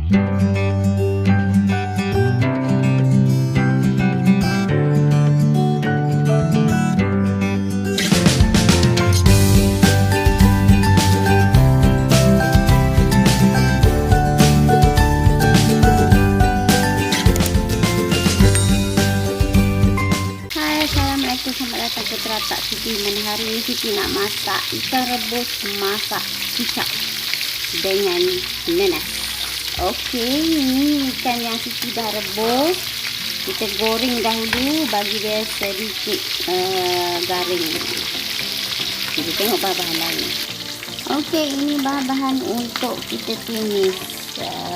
Selamat datang ke Teratak Siti. Hari ini Siti nak masak ikan rebus masak kicap dengan nanas. Okey, ini ikan yang Siti dah rebus. Kita goreng dahulu bagi dia sedikit garing. Kita tengok bahan-bahan lain. Okey, ini bahan-bahan untuk kita tumis.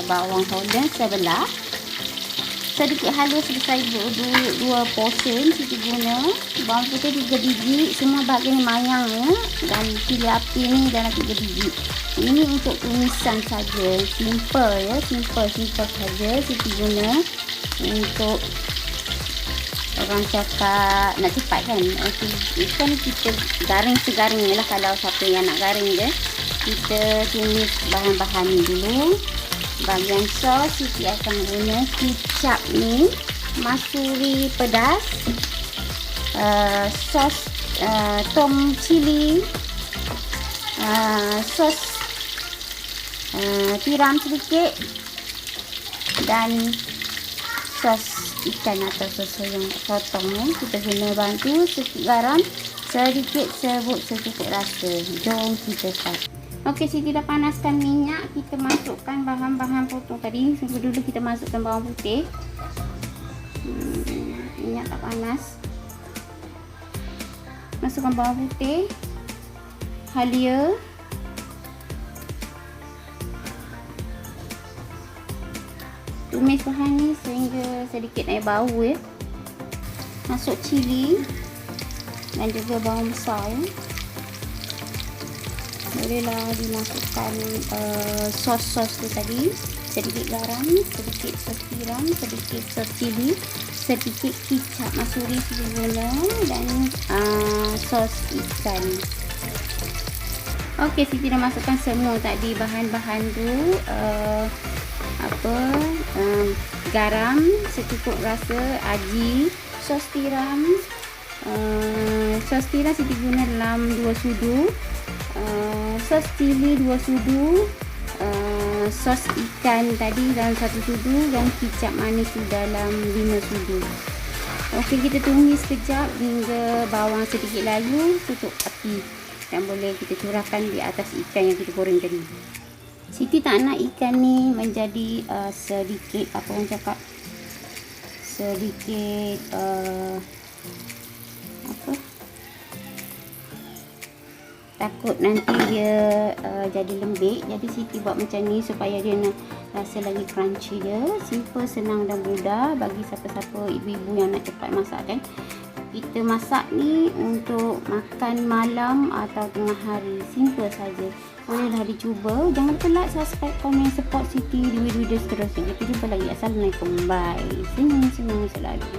Bawang holland sebelah. Sedikit halus selesai dua portion Siti guna. Bawang putih 3 biji, semua bahagian mayang ya. Dan cili api ni dalam 3 biji. Ini untuk tumisan saja, simple ya, simple saja Siti guna. Untuk orang cakap nak cepat kan. Okey, ikan kita garing segaring ni lah kalau siapa yang nak garing je. Kita tumis bahan-bahan ni dulu. Bahagian sos Siti akan guna kicap ni, masuri pedas, sos tom cili, sos tiram sedikit dan sos ikan atau sos yang potong ni. Kita guna bantu sedikit garam, sedikit serbuk secukup rasa. Jom kita start. Okey, Siti dah panaskan minyak. Kita masukkan bahan-bahan potong tadi. Sebelum dulu kita masukkan bawang putih. Minyak tak panas. Masukkan bawang putih, halia, tumis bahan ni sehingga sedikit naik bau ya. Masuk cili dan juga bawang besar ya. Bolehlah dimasukkan sos-sos tu tadi. Sedikit garam, sedikit sos tiram, sedikit sos cili, sedikit kicap masuri gula dan sos ikan. Okey, Siti dah masukkan semua tadi bahan-bahan tu. Garam secukup rasa, aji, sos tiram. Sos tiram Siti guna dalam 2 sudu. Sos cili 2 sudu, sos ikan tadi dalam 1 sudu dan kicap manis dalam 5 sudu. Okey, kita tumis sekejap hingga bawang sedikit layu, tutup api dan boleh kita curahkan di atas ikan yang kita goreng tadi. Siti tak nak ikan ni menjadi sedikit apa orang cakap, sedikit takut nanti dia jadi lembik. Jadi Siti buat macam ni supaya dia nak rasa lagi crunchy dia. Simple, senang dan mudah bagi siapa-siapa ibu-ibu yang nak cepat masak kan. Kita masak ni untuk makan malam atau tengah hari. Simple saja. Bolehlah dicuba. Jangan lupa like, subscribe, komen, support Siti di video-video seterusnya. Kita jumpa lagi. Assalamualaikum. Bye. Senyum-senyum selalu.